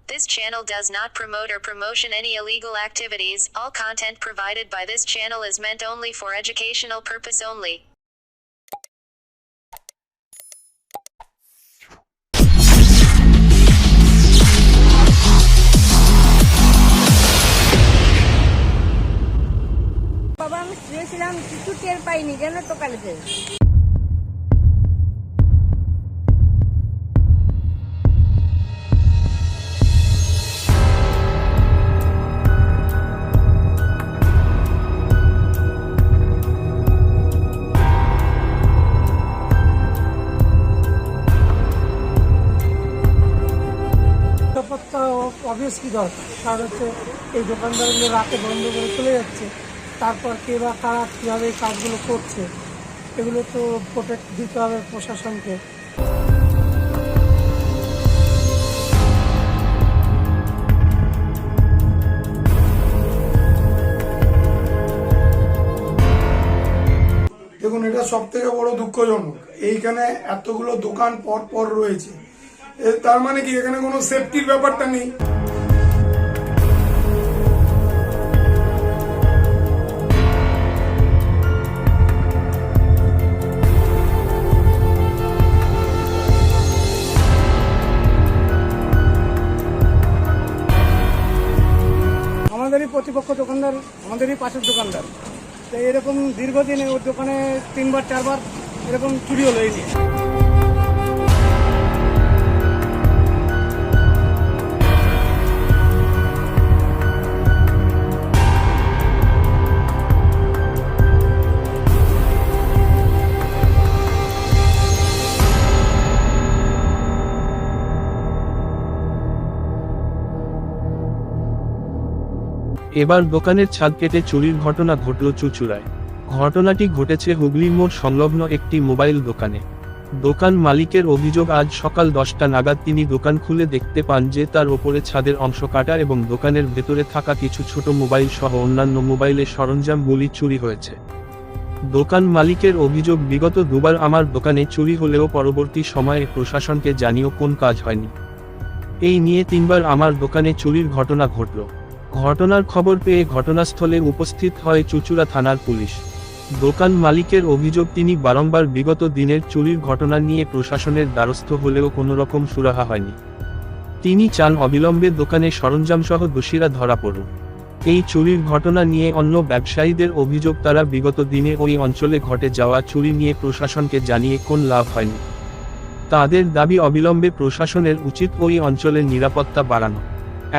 This channel does not promote or promotion any illegal activities. All content provided by this channel is meant only for educational purpose only. বাবা আমি শুয়েছিলাম কিছু টের পাইনি যেন টোকালেছে। নিরাপত্তা অবভিয়াসলি দরকার, কারণ হচ্ছে এই দোকানদারগুলো রাতে বন্ধ করে চলে যাচ্ছে, তারপর কে বা কারা কীভাবে এই কাজগুলো করছে এগুলো তো প্রোটেক্ট দিতে হবে প্রশাসনকে। দেখুন, এটা সব থেকে বড় দুঃখজনক। এইখানে এতগুলো দোকান পর পর রয়েছে, তার মানে কি এখানে কোনো সেফটির ব্যাপারটা নেই। আমাদেরই প্রতিপক্ষ দোকানদার, আমাদেরই পাশের দোকানদার, তো এরকম দীর্ঘদিনে ওর দোকানে 3বার 4বার এরকম চুরি হলো এই নিয়ে। এবার দোকানের ছাদ কেটে চুরির ঘটনা ঘটল চুঁচুড়ায়। ঘটনাটি ঘটেছে হুগলি মোড় সংলগ্ন একটি মোবাইল দোকানে। দোকান মালিকের অভিযোগ, আজ সকাল 10টা নাগাদ তিনি দোকান খুলে দেখতে পান যে তার ওপরে ছাদের অংশ কাটা এবং দোকানের ভেতরে থাকা কিছু ছোট মোবাইল সহ অন্যান্য মোবাইলের সরঞ্জামগুলি চুরি হয়েছে। দোকান মালিকের অভিযোগ, বিগত দুবার আমার দোকানে চুরি হলেও পরবর্তী সময়ে প্রশাসনকে জানিয়েও কোন কাজ হয়নি। এই নিয়ে 3বার আমার দোকানে চুরির ঘটনা ঘটল। ঘটনার খবর পেয়ে ঘটনাস্থলে উপস্থিত হয় চুঁচুড়া থানার পুলিশ। দোকান মালিকের অভিযোগ, তিনি বারংবার বিগত দিনের চুরির ঘটনা নিয়ে প্রশাসনের দ্বারস্থ হলেও কোনো রকম সুরাহা হয়নি। তিনি চান অবিলম্বে দোকানে সরঞ্জামসহ দোষীরা ধরা পড়ুক। এই চুরির ঘটনা নিয়ে অন্য ব্যবসায়ীদের অভিযোগ, তারা বিগত দিনে ওই অঞ্চলে ঘটে যাওয়া চুরি নিয়ে প্রশাসনকে জানিয়ে কোন লাভ হয়নি। তাদের দাবি, অবিলম্বে প্রশাসনের উচিত ওই অঞ্চলের নিরাপত্তা বাড়ানো।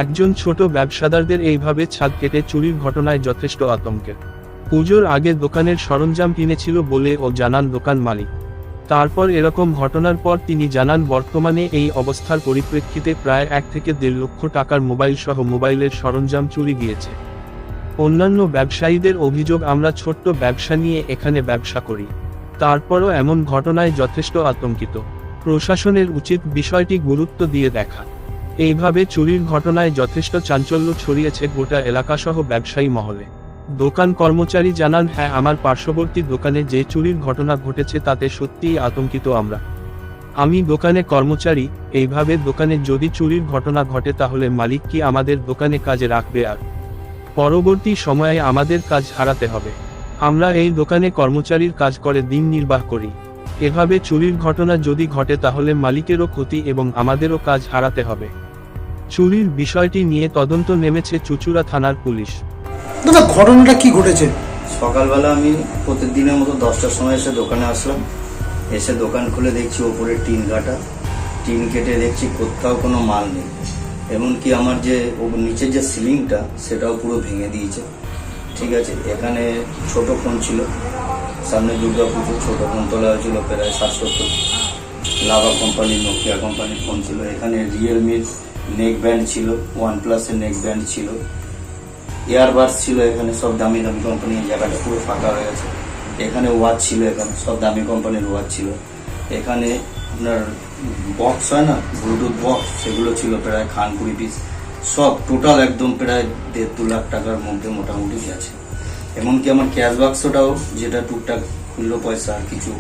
একজন ছোট ব্যবসাদারদের এইভাবে ছাদ কেটে চুরির ঘটনায় যথেষ্ট আতঙ্কের। পুজোর আগে দোকানের সরঞ্জাম কিনেছিল বলে ও জানান দোকান মালিক। তারপর এরকম ঘটনার পর তিনি জানান, বর্তমানে এই অবস্থার পরিপ্রেক্ষিতে প্রায় 1 থেকে 1.5 লক্ষ টাকার মোবাইল সহ মোবাইলের সরঞ্জাম চুরি গিয়েছে। অন্যান্য ব্যবসায়ীদের অভিযোগ, আমরা ছোট্ট ব্যবসা নিয়ে এখানে ব্যবসা করি, তারপরও এমন ঘটনায় যথেষ্ট আতঙ্কিত। প্রশাসনের উচিত বিষয়টি গুরুত্ব দিয়ে দেখা। এইভাবে চুরির ঘটনায় যথেষ্ট চাঞ্চল্য ছড়িয়েছে গোটা এলাকাসহ ব্যবসায়ী মহলে। দোকান কর্মচারী জানান, হ্যাঁ, আমার পার্শ্ববর্তী দোকানে যে চুরির ঘটনা ঘটেছে তাতে সত্যিই আতঙ্কিত আমরা। আমি দোকানে কর্মচারী, এইভাবে দোকানে যদি চুরির ঘটনা ঘটে তাহলে মালিক কি আমাদের দোকানে কাজে রাখবে? আর পরবর্তী সময়ে আমাদের কাজ হারাতে হবে। আমরা এই দোকানে কর্মচারীর কাজ করে দিন নির্বাহ করি। এভাবে চুরির ঘটনা যদি ঘটে তাহলে মালিকেরও ক্ষতি এবং আমাদেরও কাজ হারাতে হবে। চুরির বিষয়টি নিয়ে তদন্ত নেমেছে চুঁচুড়া থানার পুলিশ। দাদা, ঘটনাটা কি ঘটেছে? সকালবেলা আমি প্রতিদিনের মতো 10টার সময় এসে দোকানে আসলাম। এসে দোকান খুলে দেখছি ওপরে টিন কাটা। টিন কেটে দেখছি কোথাও কোনো মাল নেই, এমনকি আমার যে নিচের যে সিলিংটা সেটাও পুরো ভেঙে দিয়েছে। ঠিক আছে, এখানে ছোট ফোন ছিল, সামনে দুর্গা পুজো, ছোট ফোন তোলা হয়েছিল প্রায় 770। লাভা কোম্পানির, নোকিয়া কোম্পানির ফোন ছিল। এখানে রিয়েলমির নেক ব্যান্ড ছিল, ওয়ানপ্লাসের নেক ব্যান্ড ছিল, ইয়ারবাডস ছিল। এখানে সব দামি দামি কোম্পানির, জায়গাটা পুরো ফাঁকা হয়ে গেছে। এখানে ওয়াচ ছিল, এখানে সব দামি কোম্পানির ওয়াচ ছিল। এখানে আপনার বক্স হয় না, ব্লুটুথ বক্স, সেগুলো ছিল প্রায় 20 পিস। সব টোটাল একদম প্রায় 1.5-2 লাখ টাকার মধ্যে মোটামুটি গেছে। এমনকি আমার ক্যাশ বাক্সটাও, যেটা টুকটাক খুললো পয়সা আর কিছু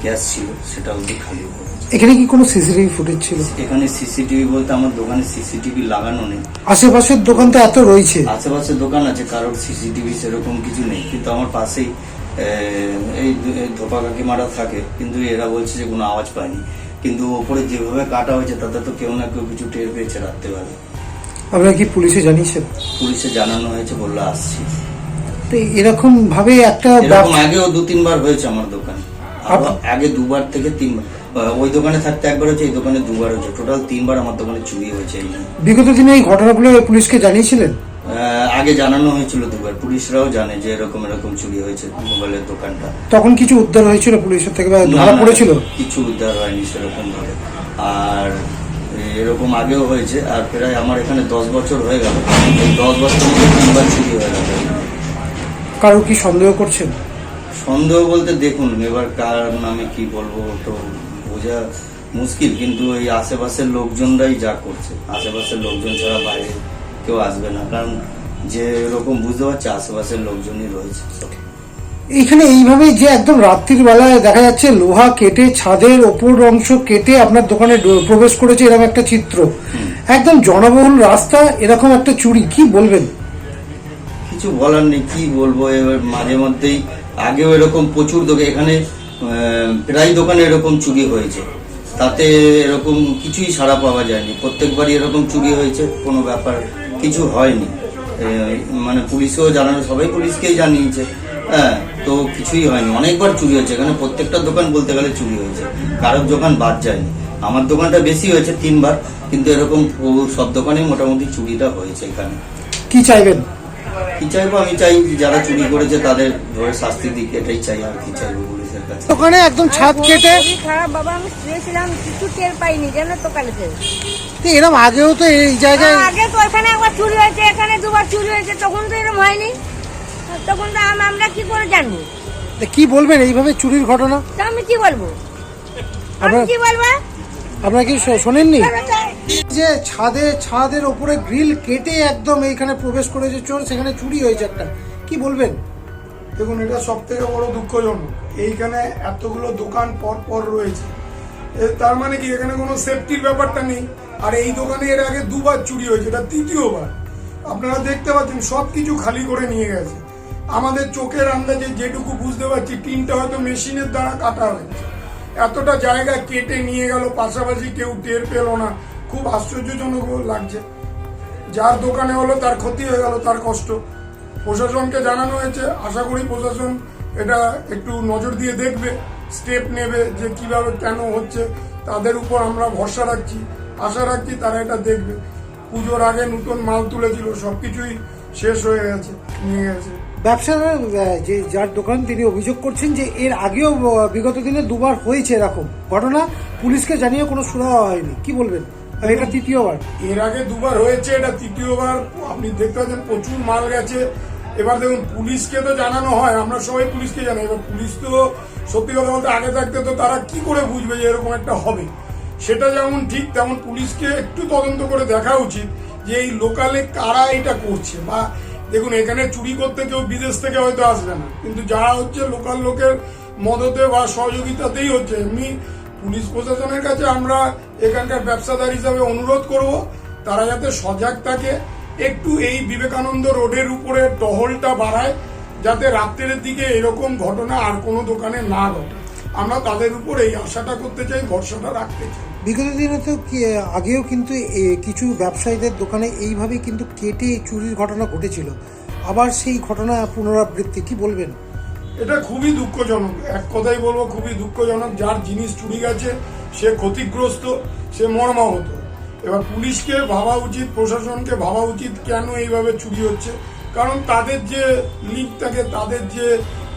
ক্যাশ ছিল সেটা অবধি খালি হয়ে গেছে। এখানে কি কোনো সিসিটিভি ফুটেজ ছিল? এখানে সিসিটিভি বলতে আমার দোকানে সিসিটিভি লাগানো নেই। আশেপাশের দোকান তো এত রয়েছে। আশেপাশে দোকান আছে, কারোর সিসিটিভি সেরকম কিছু নেই, কিন্তু আমার পাশেই এই ধোপা কাকি মারা থাকে, কিন্তু এরা বলছে যে কোনো আওয়াজ পায়নি, কিন্তু ওপরে যেভাবে কাটা হয়েছে তাতে তো কেউ না কেউ কিছু টের পেয়েছে রাত্রেবেলা। আপনারা কি পুলিশে জানিয়েছেন? পুলিশে জানানো হয়েছে, বললো আসছি। তো এরকম ভাবে একটা এরকম আগেও 2-3 বার হয়েছে আমার দোকানে, আগে 2বার থেকে 3বার। ওই দোকানে থাকতে একবার হয়েছে, এই দোকানে 2বার হয়েছে, টোটাল 3বার আমার দোকানে চুরি হয়েছে। এই নিয়ে বিগত দিনে এই ঘটনাগুলো পুলিশকে জানিয়েছিলেন? আগে জানানো হয়েছিল 2বার, পুলিশরাও জানে যে এরকম এরকম চুরি হয়েছে মোবাইলের দোকানটা। তখন কিছু উদ্ধার হয়েছিল পুলিশের থেকে বা ধরা পড়েছিল? কিছু উদ্ধার হয়নি সেরকম ভাবে। আর এরকম আগেও হয়েছে, আর প্রায় আমার এখানে 10 বছর হয়ে গেল, এই 10 বছর মধ্যে 3বার চুরি হয়ে গেল। কারো কি সন্দেহ করছেন? সন্দেহ বলতে দেখুন, এবার কার নামে কি বলবো তো বোঝা মুশকিল, কিন্তু এই আশেপাশের লোকজনরাই যা করছে, আশেপাশের লোকজন ছাড়া বাইরে কেউ আসবে না, কারণ যে এরকম বুঝতে পারছে আশেপাশের লোকজনই রয়েছে। এখানে এইভাবে যে একদম রাত্রির বেলায় দেখা যাচ্ছে লোহা কেটে ছাদের ওপর অংশ কেটে আপনার দোকানে প্রবেশ করেছে, এরকম একটা চিত্র, একদম জনবহুল রাস্তা, এরকম একটা চুরি, কি বলবেন? কিছু বলার নেই, কি বলবো। এবার মাঝে মধ্যেই আগেও এরকম প্রচুর দোকান, এখানে প্রায় দোকানে এরকম চুরি হয়েছে, তাতে এরকম কিছুই সাড়া পাওয়া যায়নি। প্রত্যেকবারই এরকম চুরি হয়েছে, কোনো ব্যাপার কিছু হয়নি। মানে পুলিশকেও জানানো, সবাই পুলিশকেই জানিয়েছে, হ্যাঁ, তো কিছুই হয়নি। অনেকবার চুরি হয়েছে এখানে, প্রত্যেকটা দোকান বলতে গেলে চুরি হয়েছে, কারোর দোকান বাদ যায়নি। আমার দোকানটা বেশি হয়েছে 3বার, কিন্তু এরকম সব দোকানেই মোটামুটি চুরিটা হয়েছে এখানে। কি চাইবেন? কি চাইবো, আমি চাই যারা চুরি করেছে তাদের ধরে শাস্তি দিক, এটাই চাই। আর কি চাইবো পুলিশের কাছে? দোকানে একদম ছাদ কেটে খুবই খারাপ বাবা, আমি শুয়েছিলাম, কিছু টের পাইনি জানো তো কালকে। এরকম আগেও তো এই জায়গায় আগে তো এখানে একবার চুরি হয়েছে, এখানে 2বার চুরি হয়েছে, তখন তো এরকম হয়নি। তখন তো আমরা কি করে জানবো? কি বলবেন এইভাবে চুরির ঘটনা? তা আমি কি বলবো, আমি আপনার- কি বলবো? আপনারা কি শোনেননি চলো যাই। যে ছাদের উপরে গ্রিল কেটে একদম এইখানে প্রবেশ করেছে চোর, সেখানে চুরি হয়েছে একটা, কি বলবেন? দেখুন, এটা সব থেকে বড় দুঃখজনক। এইখানে এতগুলো দোকান পর পর রয়েছে, তার মানে কি এখানে কোনো সেফটির ব্যাপারটা নেই। আর এই দোকানে এর আগে 2বার চুরি হয়েছে, এটা 3য়বার। আপনারা দেখতে পাচ্ছেন সব কিছু খালি করে নিয়ে গেছে। আমাদের চোখের আন্দাজে যেটুকু বুঝতে পারছি, টিনটা হয়তো মেশিনের দ্বারা কাটা হয়েছে, এতটা জায়গা কেটে নিয়ে গেল, পাশাপাশি কেউ টের পেল না। খুব আশ্চর্যজনক লাগছে। যার দোকানে হলো তার ক্ষতি হয়ে গেল, তার কষ্ট। প্রশাসনকে জানানো হয়েছে, আশা করি প্রশাসন এটা একটু নজর দিয়ে দেখবে, স্টেপ নেবে যে কিভাবে কেন হচ্ছে। তাদের উপর আমরা ভরসা রাখছি, আশা রাখছি তারা এটা দেখবে। পুজোর আগে নতুন মাল তুলেছিল, সবকিছুই শেষ হয়ে গেছে, নিয়ে গেছে। ব্যবসাদার যে যার দোকান, তিনি অভিযোগ করছেন যে এর আগেও বিগত দিনে 2বার হয়েছে এরকম ঘটনা, পুলিশকে জানিয়ে কোনো সুরাহা হয়নি, কি বলবেন? আর এটা 3য়বার। এর আগে 2বার হয়েছে, এটা 3য়বার। আপনি দেখতে পাচ্ছেন প্রচুর মাল গেছে। এবার দেখুন, পুলিশকে তো জানানো হয়, আমরা সবাই পুলিশকে জানাই। এবার পুলিশ তো সত্যি কথা বলতে আগে থাকতে তো তারা কি করে বুঝবে যে এরকম একটা হবে? সেটা যেমন ঠিক, তেমন পুলিশকে একটু তদন্ত করে দেখা উচিত যে এই লোকালে কারা এটা করছে। বা দেখুন, এখানে চুরি করতে কেউ বিদেশ থেকে হয়তো আসবে না, কিন্তু যারা হচ্ছে লোকাল লোকের মদতে বা সহযোগিতাতেই হচ্ছে। এমনি পুলিশ প্রশাসনের কাছে আমরা এখানকার ব্যবসাদার হিসাবে অনুরোধ করব, তারা যাতে সজাগ থাকে, একটু এই বিবেকানন্দ রোডের উপরে টহলটা বাড়ায়, যাতে রাত্রের দিকে এরকম ঘটনা আর কোনো দোকানে না ঘটে। আমরা তাদের উপর এই আশাটা করতে চাই, ভরসাটা রাখতে চাই। বিগত দিনে তো আগেও কিন্তু কিছু ব্যবসায়ীদের দোকানে এইভাবে কিন্তু কেটে চুরির ঘটনা ঘটেছিল, আবার সেই ঘটনা পুনরাবৃত্তি, কি বলবেন? এটা খুবই দুঃখজনক, এক কথাই বলবো, খুবই দুঃখজনক। যার জিনিস চুরি গেছে সে ক্ষতিগ্রস্ত, সে মর্মাহত। এবার পুলিশকে ভাবা উচিত, প্রশাসনকে ভাবা উচিত কেন এইভাবে চুরি হচ্ছে। কারণ তাদের যে লিঙ্ক থাকে, তাদের যে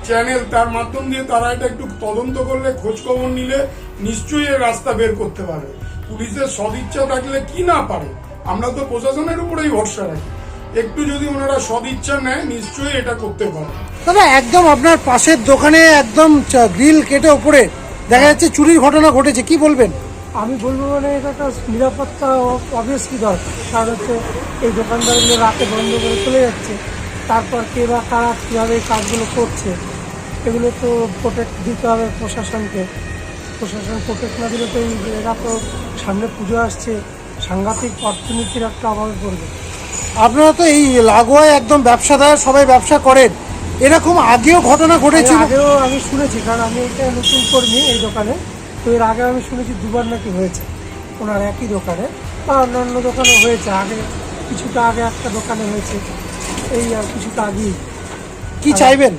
চ্যানেল, তার মাধ্যম দিয়ে তারা এটা একটু তদন্ত করলে, খোঁজখবর নিলে নিশ্চয়ই এর রাস্তা বের করতে পারে। পুলিশের সদিচ্ছা থাকলে কি না পারে, আমরা তো প্রশাসনের উপরেই ভরসা রাখি। একটু যদি ওনারা সদিচ্ছা নেয়, নিশ্চয়ই এটা করতে পারে। দাদা, একদম আপনার পাশের দোকানে একদম গ্রিল কেটে উপরে দেখা যাচ্ছে চুরির ঘটনা ঘটেছে, কি বলবেন? আমি বলবো মানে এটা একটা নিরাপত্তা অবভিয়াসলি দরকার, কারণ হচ্ছে এই দোকানদারগুলো রাতে বন্ধ করে চলে যাচ্ছে, তারপর কে বা কারা কীভাবে এই কাজগুলো করছে, এগুলো তো প্রোটেক্ট দিতে হবে প্রশাসনকে। প্রশাসন প্রোটেক্ট না দিলে তো এরা তো সামনে পুজো আসছে, সাংঘাতিক অর্থনীতির একটা অভাবে পড়বে। আপনারা তো এই লাগোয়ায় একদম ব্যবসাদার, সবাই ব্যবসা করেন, এরকম আগেও ঘটনা ঘটেছিল? আগেও আমি শুনেছি, কারণ আমি এটা নতুন কর্মী এই দোকানে, তো এর আগে আমি শুনেছি দুবার নাকি হয়েছে ওনার একই দোকানে, বা অন্যান্য দোকানে হয়েছে, আগে কিছুটা আগে একটা দোকানে হয়েছে, এই আর কিছুটা আগেই। কি চাইবেন?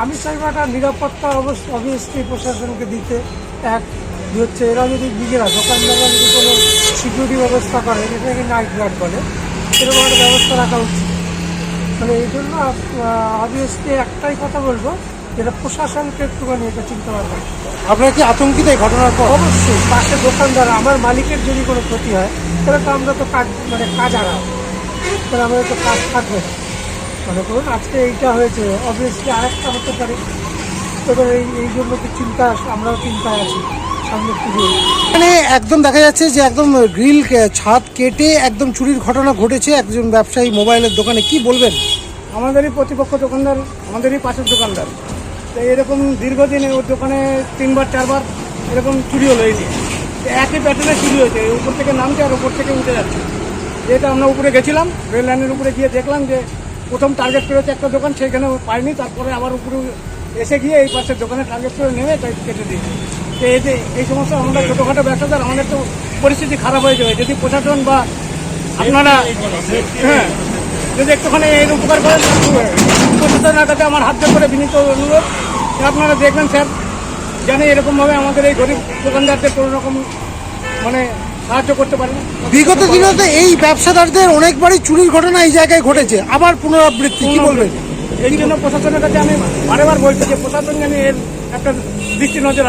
আমি চাইবো একটা নিরাপত্তা অবশ্যই প্রশাসনকে দিতে। এক হচ্ছে এরা যদি নিজেরা দোকানদাররা যদি কোনো সিকিউরিটি ব্যবস্থা করে, যেটাকে নাইট গার্ড বলে, এরকম একটা ব্যবস্থা রাখা উচিত। মানে এই জন্য অবভিয়াসলি একটাই কথা বলবো, যেটা প্রশাসনকে একটুখানি এটা চিন্তা ভাবনা। আপনারা কি আতঙ্কিত এই ঘটনার পর? অবশ্যই পাশে দোকানদার, আমার মালিকের যদি কোনো ক্ষতি হয় তাহলে তো আমরা তো কাজ হারাবো, তাহলে আমাদের তো কাজ থাকবে না। মনে করুন আজকে এইটা হয়েছে, অবভিয়াসলি আরেকটা হতে পারে, এবার এই জন্য তো চিন্তা, আমরাও চিন্তায় আছি সামনে পুজো। মানে একদম দেখা যাচ্ছে যে একদম গ্রিল ছাদ কেটে একদম চুরির ঘটনা ঘটেছে একজন ব্যবসায়ী মোবাইলের দোকানে, কি বলবেন? আমাদেরই প্রতিপক্ষ দোকানদার, আমাদেরই পাশের দোকানদার, তো এরকম দীর্ঘদিন ওর দোকানে 3-4বার এরকম চুরি হলো। এই নিয়ে একই প্যাটার্নে চুরি হয়েছে, উপর থেকে নামছে আর উপর থেকে উঠে যাচ্ছে। যেটা আমরা উপরে গেছিলাম, রেল লাইনের উপরে গিয়ে দেখলাম যে প্রথম টার্গেট করেছে একটা দোকান, সেখানে পাইনি, তারপরে আবার উপরে এসে গিয়ে এই পাশের দোকানে টার্গেট করে নেমে তাই কেটে দিয়েছে। তো এই সমস্ত আমরা ছোটোখাটো ব্যবসাদার, আমাদের তো পরিস্থিতি খারাপ হয়ে যাবে। যদি প্রশাসন বা আপনারা যদি একটুখানি এর উপকার করেন, প্রশাসনের কাছে আমার হাত জোড় করে বিনীত অনুরোধ, আপনারা দেখবেন স্যার, জানি এরকমভাবে আমাদের এই গরিব দোকানদারদের কোনো রকম মানে সাহায্য করতে পারেন। বিগত দিনতে এই ব্যবসাদারদের অনেকবারই চুরির ঘটনা এই জায়গায় ঘটেছে, আবার পুনরাবৃত্তি, কি বলবেন? এই জন্য প্রশাসনের কাছে আমি বারেবার বলছি যে প্রশাসন জানি এর একটা দৃষ্টি নজর